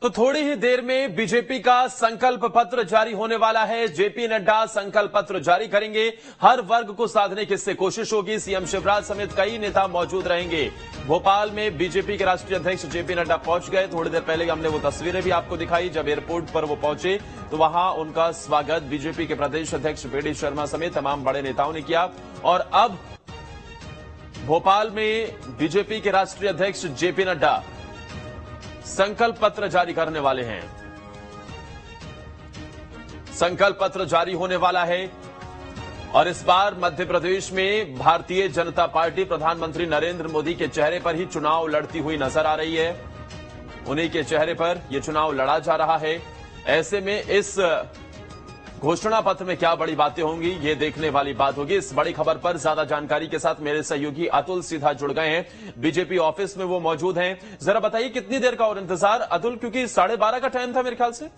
तो थोड़ी ही देर में बीजेपी का संकल्प पत्र जारी होने वाला है। जेपी नड्डा संकल्प पत्र जारी करेंगे। हर वर्ग को साधने की इससे कोशिश होगी। सीएम शिवराज समेत कई नेता मौजूद रहेंगे। भोपाल में बीजेपी के राष्ट्रीय अध्यक्ष जेपी नड्डा पहुंच गए। थोड़ी देर पहले हमने वो तस्वीरें भी आपको दिखाई। जब एयरपोर्ट पर वो पहुंचे तो वहां उनका स्वागत बीजेपी के प्रदेश अध्यक्ष बीडी शर्मा समेत तमाम बड़े नेताओं ने किया। और अब भोपाल में बीजेपी के राष्ट्रीय अध्यक्ष जेपी नड्डा संकल्प पत्र जारी करने वाले हैं। संकल्प पत्र जारी होने वाला है और इस बार मध्य प्रदेश में भारतीय जनता पार्टी प्रधानमंत्री नरेंद्र मोदी के चेहरे पर ही चुनाव लड़ती हुई नजर आ रही है। उन्हीं के चेहरे पर यह चुनाव लड़ा जा रहा है। ऐसे में इस घोषणा पत्र में क्या बड़ी बातें होंगी, ये देखने वाली बात होगी। इस बड़ी खबर पर ज्यादा जानकारी के साथ मेरे सहयोगी अतुल सीधा जुड़ गए हैं। बीजेपी ऑफिस में वो मौजूद हैं। जरा बताइए कितनी देर का और इंतजार अतुल, क्योंकि 12:30 का टाइम था मेरे ख्याल से।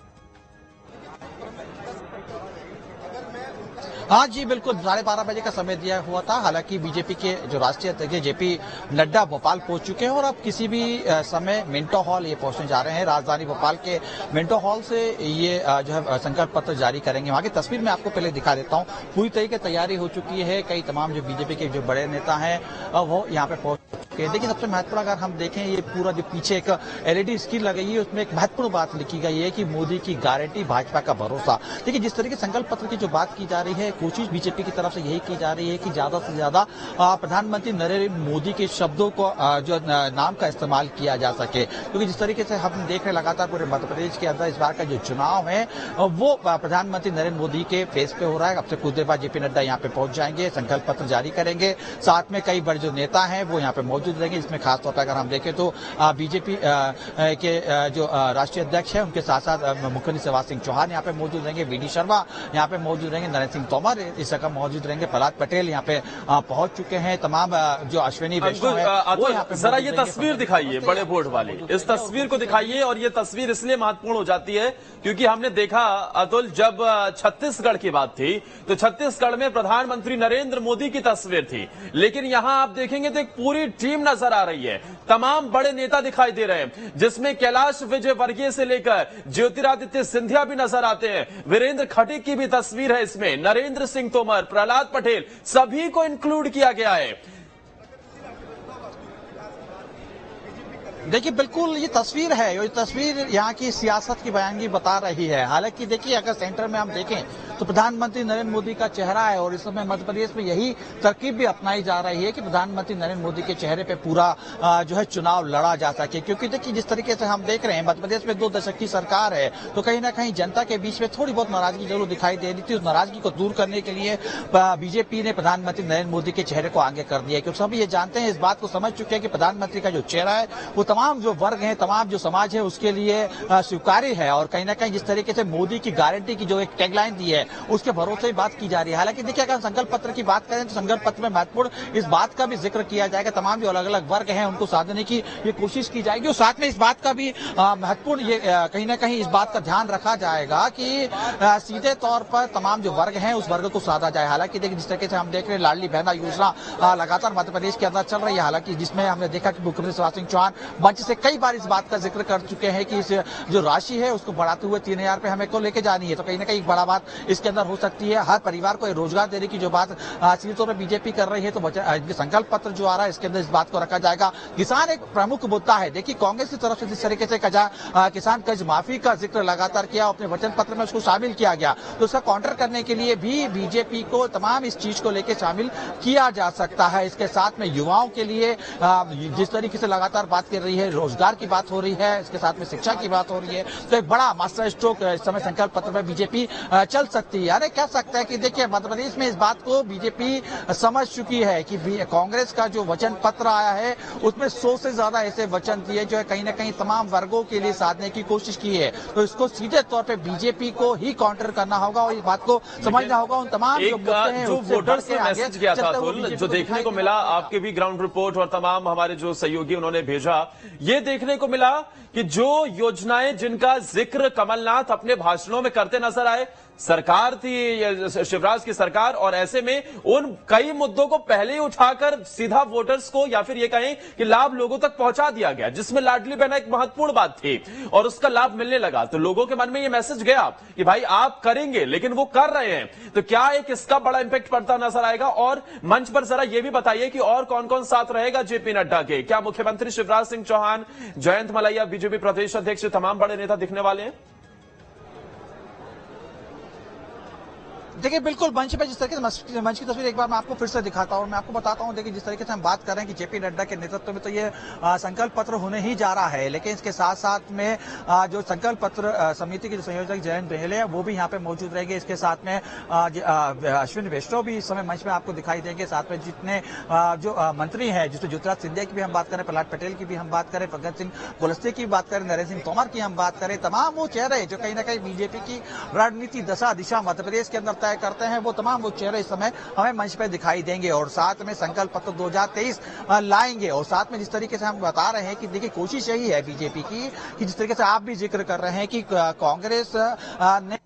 हाँ जी बिल्कुल, 12:30 बजे का समय दिया हुआ था। हालांकि बीजेपी के जो राष्ट्रीय अध्यक्ष जेपी नड्डा भोपाल पहुंच चुके हैं और अब किसी भी समय मिंटो हॉल ये पहुंचने जा रहे हैं। राजधानी भोपाल के मिंटो हॉल से ये जो है संकल्प पत्र जारी करेंगे। वहां की तस्वीर मैं आपको पहले दिखा देता हूँ। पूरी तरीके तैयारी हो चुकी है। कई तमाम जो बीजेपी के जो बड़े नेता हैं वो यहाँ पे पहुंच चुके हैं। लेकिन सबसे महत्वपूर्ण अगर हम देखें, ये पूरा जो पीछे एक LED स्क्रीन लगाई है उसमें एक महत्वपूर्ण बात लिखी गई है कि मोदी की गारंटी, भाजपा का भरोसा। देखिए जिस तरीके संकल्प पत्र की जो बात की जा रही है, कोशिश बीजेपी की तरफ से यही की जा रही है कि ज्यादा से ज्यादा प्रधानमंत्री नरेंद्र मोदी के शब्दों को जो नाम का इस्तेमाल किया जा सके। क्योंकि जिस तरीके से हम देख रहे हैं लगातार पूरे मध्य प्रदेश के अंदर इस बार का जो चुनाव है वो प्रधानमंत्री नरेंद्र मोदी के फेस पे हो रहा है। अब से कुछ देर बाद जेपी नड्डा यहाँ पे पहुंच जाएंगे, संकल्प पत्र जारी करेंगे। साथ में कई बड़े जो नेता हैं वो यहाँ पे मौजूद रहेंगे। इसमें खासतौर पर अगर हम देखें तो बीजेपी के जो राष्ट्रीय अध्यक्ष है उनके साथ साथ मुख्यमंत्री शिवराज सिंह चौहान यहाँ पे मौजूद रहेंगे, बीडी शर्मा यहाँ पे मौजूद रहेंगे, नरेंद्र सिंह तोमर इस जगह मौजूद रहेंगे, प्रहलाद पटेल यहाँ पे पहुंच चुके हैं। तमाम जो अश्विनी वैष्णव है वो यहाँ पे जरा ये तस्वीर दिखाइए, बड़े बोर्ड वाली इस तस्वीर को दिखाइए। और ये तस्वीर इसलिए महत्वपूर्ण हो जाती है क्योंकि हमने देखा अतुल, जब छत्तीसगढ़ की बात थी तो छत्तीसगढ़ में प्रधानमंत्री नरेंद्र मोदी की तस्वीर थी। लेकिन यहां आप देखेंगे तो एक पूरी टीम नजर आ रही है। तमाम बड़े नेता दिखाई दे रहे हैं जिसमें कैलाश विजयवर्गीय से लेकर ज्योतिरादित्य सिंधिया भी नजर आते हैं। वीरेंद्र खटीक की भी तस्वीर है इसमें, नरेंद्र सिंह तोमर, प्रहलाद पटेल, सभी को इंक्लूड किया गया है। देखिए बिल्कुल ये तस्वीर है, ये तस्वीर यहाँ की सियासत की बयानगी बता रही है। हालांकि देखिए अगर सेंटर में हम देखें तो प्रधानमंत्री नरेंद्र मोदी का चेहरा है और इस समय मध्य प्रदेश में यही तरकीब भी अपनाई जा रही है कि प्रधानमंत्री नरेंद्र मोदी के चेहरे पे पूरा जो है चुनाव लड़ा जा सके। क्योंकि देखिए जिस तरीके से हम देख रहे हैं मध्य प्रदेश में 2 दशक की सरकार है तो कहीं ना कहीं जनता के बीच में थोड़ी बहुत नाराजगी जरूर दिखाई दे रही थी। उस नाराजगी को दूर करने के लिए बीजेपी ने प्रधानमंत्री नरेंद्र मोदी के चेहरे को आगे कर दिया। क्योंकि सभी ये जानते हैं, इस बात को समझ चुके हैं कि प्रधानमंत्री का जो चेहरा है वो तमाम जो वर्ग हैं, तमाम जो समाज है उसके लिए स्वीकार्य है। और कहीं ना कहीं जिस तरीके से मोदी की गारंटी की जो एक टैगलाइन दी है उसके भरोसे ही बात की जा रही है। हालांकि देखिए अगर संकल्प पत्र की बात करें तो संकल्प पत्र में महत्वपूर्ण इस बात का भी जिक्र किया जाएगा, तमाम जो अलग अलग वर्ग हैं उनको साधने की ये कोशिश की जाएगी। और साथ में इस बात का भी महत्वपूर्ण ये कहीं ना कहीं इस बात का ध्यान रखा जाएगा कि सीधे तौर पर तमाम जो वर्ग हैं उस वर्ग को साधा जाए। हालांकि देखिए जिस तरीके से हम देख रहे हैं लाडली बहना योजना लगातार मध्य प्रदेश के अंदर चल रही है। हालांकि जिसमें हमने देखा कि मुख्यमंत्री शिवराज सिंह चौहान मंच से कई बार इस बात का जिक्र कर चुके हैं कि इस जो राशि है उसको बढ़ाते हुए 3000 रुपए हमें को लेके जानी है। तो कहीं ना कहीं एक बड़ा बात इसके अंदर हो सकती है। हर परिवार को रोजगार देने की जो बात सीधे तौर पर बीजेपी कर रही है तो संकल्प पत्र जो आ रहा है इसके अंदर इस बात को रखा जाएगा। किसान एक प्रमुख मुद्दा है। देखिए कांग्रेस की तरफ से जिस तरीके से किसान कर्ज माफी का जिक्र लगातार किया, अपने वचन पत्र में उसको शामिल किया गया, तो उसका काउंटर करने के लिए भी बीजेपी को तमाम इस चीज को लेकर शामिल किया जा सकता है। इसके साथ में युवाओं के लिए जिस तरीके से लगातार बात कर रही है, रोजगार की बात हो रही है, इसके साथ में शिक्षा की बात हो रही है, तो एक बड़ा मास्टर स्ट्रोक इस समय संकल्प पत्र में बीजेपी चल सकती है। यानी कह सकते हैं कि देखिए मध्य प्रदेश में इस बात को बीजेपी समझ चुकी है कि कांग्रेस का जो वचन पत्र आया है उसमें 100 से ज्यादा ऐसे वचन दिए जो है कहीं ना कहीं तमाम वर्गों के लिए साधने की कोशिश की है। तो इसको सीधे तौर पे बीजेपी को ही काउंटर करना होगा और इस बात को समझना होगा। उन तमाम जो वोटर्स ने मैसेज किया था जो देखने को मिला, आपके भी ग्राउंड रिपोर्ट और तमाम हमारे जो सहयोगी उन्होंने भेजा, ये देखने को मिला कि जो योजनाएं जिनका जिक्र कमलनाथ अपने भाषणों में करते नजर आए, सरकार थी, शिवराज की सरकार, और ऐसे में उन कई मुद्दों को पहले ही उठाकर सीधा वोटर्स को या फिर ये कहें कि लाभ लोगों तक पहुंचा दिया गया, जिसमें लाडली बहना एक महत्वपूर्ण बात थी और उसका लाभ मिलने लगा। तो लोगों के मन में ये मैसेज गया कि भाई आप करेंगे, लेकिन वो कर रहे हैं। तो क्या एक इसका बड़ा इंपैक्ट पड़ता नजर आएगा? और मंच पर जरा ये भी बताइए कि और कौन कौन साथ रहेगा जेपी नड्डा के? क्या मुख्यमंत्री शिवराज सिंह चौहान, जयंत मलैया, बीजेपी प्रदेश अध्यक्ष, तमाम बड़े नेता दिखने वाले हैं? देखिए बिल्कुल मंच पे जिस तरीके से मंच की तस्वीर एक बार मैं आपको फिर से दिखाता हूं और मैं आपको बताता हूं, देखिए जिस तरीके से हम बात कर रहे हैं कि जेपी नड्डा के नेतृत्व में तो ये संकल्प पत्र होने ही जा रहा है, लेकिन इसके साथ साथ में जो संकल्प पत्र समिति के जो संयोजक जयंत बेहले हैं वो भी यहाँ पे मौजूद रहेंगे। इसके साथ में अश्विनी वैष्णव भी इस समय मंच में आपको दिखाई देंगे। साथ में जितने जो मंत्री हैं, जिसमें ज्योतिराज सिंधिया की भी हम बात करें, प्रहलाद पटेल की भी हम बात करें, फग्गन सिंह कुलस्ते की बात करें, नरेंद्र सिंह तोमर की हम बात करें, तमाम वो चेहरे जो कहीं ना कहीं बीजेपी की रणनीति दशा दिशा मध्य प्रदेश के अंदर तय करते हैं, वो तमाम वो चेहरे इस समय हमें मंच पे दिखाई देंगे और साथ में संकल्प पत्र 2023 लाएंगे। और साथ में जिस तरीके से हम बता रहे हैं कि देखिए कोशिश यही है बीजेपी की कि जिस तरीके से आप भी जिक्र कर रहे हैं कि कांग्रेस ने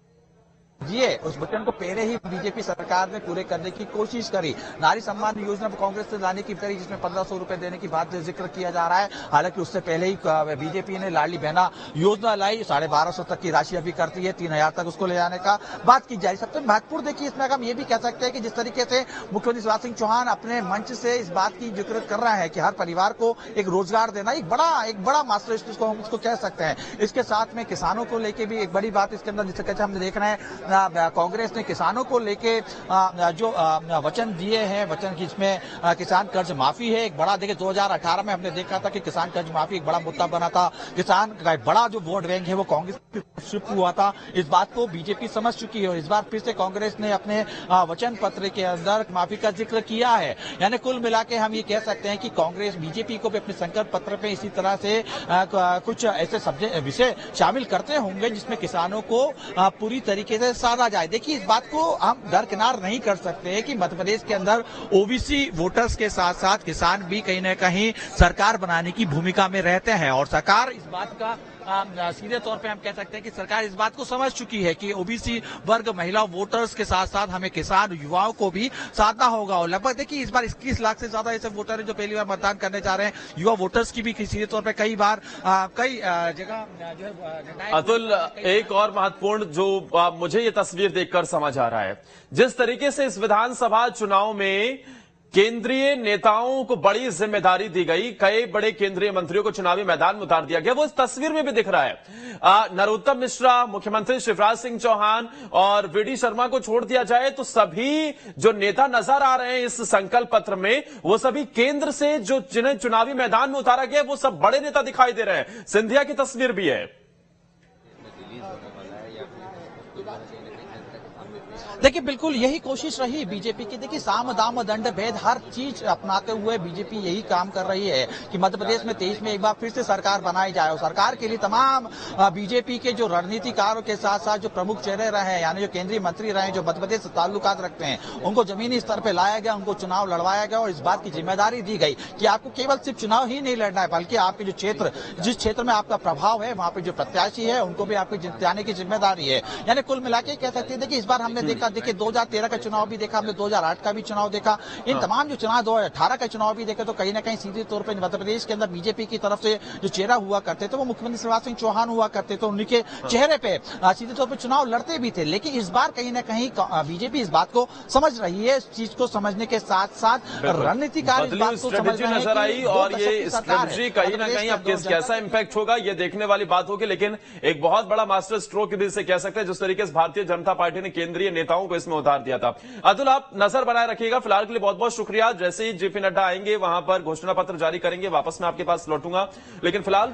ये उस वचन को पहले ही बीजेपी सरकार ने पूरे करने की कोशिश करी। नारी सम्मान योजना कांग्रेस ने लाने की करी, जिसमें 1500 रुपए देने की बात जिक्र किया जा रहा है। हालांकि उससे पहले ही बीजेपी ने लाडली बहना योजना लाई, 1250 तक की राशि अभी करती है, 3000 तक उसको ले जाने का बात की जा रही। सबसे महत्वपूर्ण देखिए इसमें हम ये भी कह सकते हैं कि जिस तरीके से मुख्यमंत्री शिवराज सिंह चौहान अपने मंच से इस बात की जिक्र कर रहा है कि हर परिवार को एक रोजगार देना एक बड़ा मास्टर इसको हम उसको कह सकते हैं। इसके साथ में किसानों को लेकर भी एक बड़ी बात इसके अंदर जिस तरीके से हम देख रहे हैं कांग्रेस ने किसानों को लेके जो वचन दिए हैं, वचन की इसमें किसान कर्ज माफी है एक बड़ा। देखिए 2018 में हमने देखा था कि किसान कर्ज माफी एक बड़ा मुद्दा बना था, किसान का बड़ा जो वोट बैंक है वो कांग्रेस शिफ्ट हुआ था। इस बात को बीजेपी समझ चुकी है और इस बार फिर से कांग्रेस ने अपने वचन पत्र के अंदर माफी का जिक्र किया है। यानी कुल मिला के हम ये कह सकते हैं कि कांग्रेस बीजेपी को भी अपने संकल्प पत्र पे इसी तरह से कुछ ऐसे विषय शामिल करते होंगे जिसमें किसानों को पूरी तरीके से साधा जाए। देखिए इस बात को हम दरकिनार नहीं कर सकते हैं कि मध्य प्रदेश के अंदर ओबीसी वोटर्स के साथ साथ किसान भी कहीं न कहीं सरकार बनाने की भूमिका में रहते हैं और सरकार इस बात का सीधे तौर पे हम कह सकते हैं कि सरकार इस बात को समझ चुकी है कि ओबीसी वर्ग महिला वोटर्स के साथ साथ हमें किसान युवाओं को भी साधना होगा। और लगभग देखिए इस बार 21 लाख से ज्यादा ऐसे वोटर हैं जो पहली बार मतदान करने जा रहे हैं। युवा वोटर्स की भी सीधे तौर पे कई बार कई जगह जो है। अतुल, एक और महत्वपूर्ण जो मुझे ये तस्वीर देखकर समझ आ रहा है, जिस तरीके से इस विधानसभा चुनाव में केंद्रीय नेताओं को बड़ी जिम्मेदारी दी गई, कई बड़े केंद्रीय मंत्रियों को चुनावी मैदान में उतार दिया गया, वो इस तस्वीर में भी दिख रहा है। नरोत्तम मिश्रा, मुख्यमंत्री शिवराज सिंह चौहान और वीडी शर्मा को छोड़ दिया जाए तो सभी जो नेता नजर आ रहे हैं इस संकल्प पत्र में, वो सभी केंद्र से जो जिन्हें चुनावी मैदान में उतारा गया वो सब बड़े नेता दिखाई दे रहे हैं। सिंधिया की तस्वीर भी है। देखिए बिल्कुल यही कोशिश रही बीजेपी की। देखिए साम दाम दंड भेद हर चीज अपनाते हुए बीजेपी यही काम कर रही है कि मध्य प्रदेश में 23 में एक बार फिर से सरकार बनाई जाए और सरकार के लिए तमाम बीजेपी के जो रणनीतिकारों के साथ साथ जो प्रमुख चेहरे रहे हैं, यानी जो केंद्रीय मंत्री रहे हैं, जो मध्य प्रदेश से ताल्लुकात रखते हैं, उनको जमीनी स्तर पर लाया गया, उनको चुनाव लड़वाया गया और इस बात की जिम्मेदारी दी गई कि आपको केवल सिर्फ चुनाव ही नहीं लड़ना है, बल्कि आपके जो क्षेत्र जिस क्षेत्र में आपका प्रभाव है वहां पे जो प्रत्याशी है उनको भी आपको जिताने की जिम्मेदारी है। यानी कुल मिला के कह सकते हैं। देखिए इस बार हमने देखा, देखिए 2013 का चुनाव भी देखा हमने, 2008 का भी चुनाव देखा, इन तमाम जो चुनाव 2018 का चुनाव भी देखे तो कहीं ना कहीं सीधे तौर पर मध्य प्रदेश के अंदर बीजेपी की तरफ से जो चेहरा हुआ करते थे वो मुख्यमंत्री शिवराज सिंह चौहान हुआ करते थे। उनके चेहरे पे सीधे तौर पर चुनाव लड़ते भी थे। लेकिन इस बार कहीं ना कहीं बीजेपी इस बात को समझ रही है, इस चीज को समझने के साथ साथ रणनीतिकार इस बात को समझ रहे हैं नजर आई और ये स्ट्रेटजी कहीं ना कहीं अब कैसा इंपैक्ट होगा ये देखने वाली बात होगी। लेकिन एक बहुत बड़ा मास्टर स्ट्रोक भी से कह सकते हैं जिस तरीके से भारतीय जनता पार्टी ने केंद्रीय नेताओं को इसमें उतार दिया था। अतुल, आप नजर बनाए रखिएगा। फिलहाल के लिए बहुत बहुत शुक्रिया। जैसे ही जेपी नड्डा आएंगे वहां पर घोषणा पत्र जारी करेंगे, वापस मैं आपके पास लौटूंगा। लेकिन फिलहाल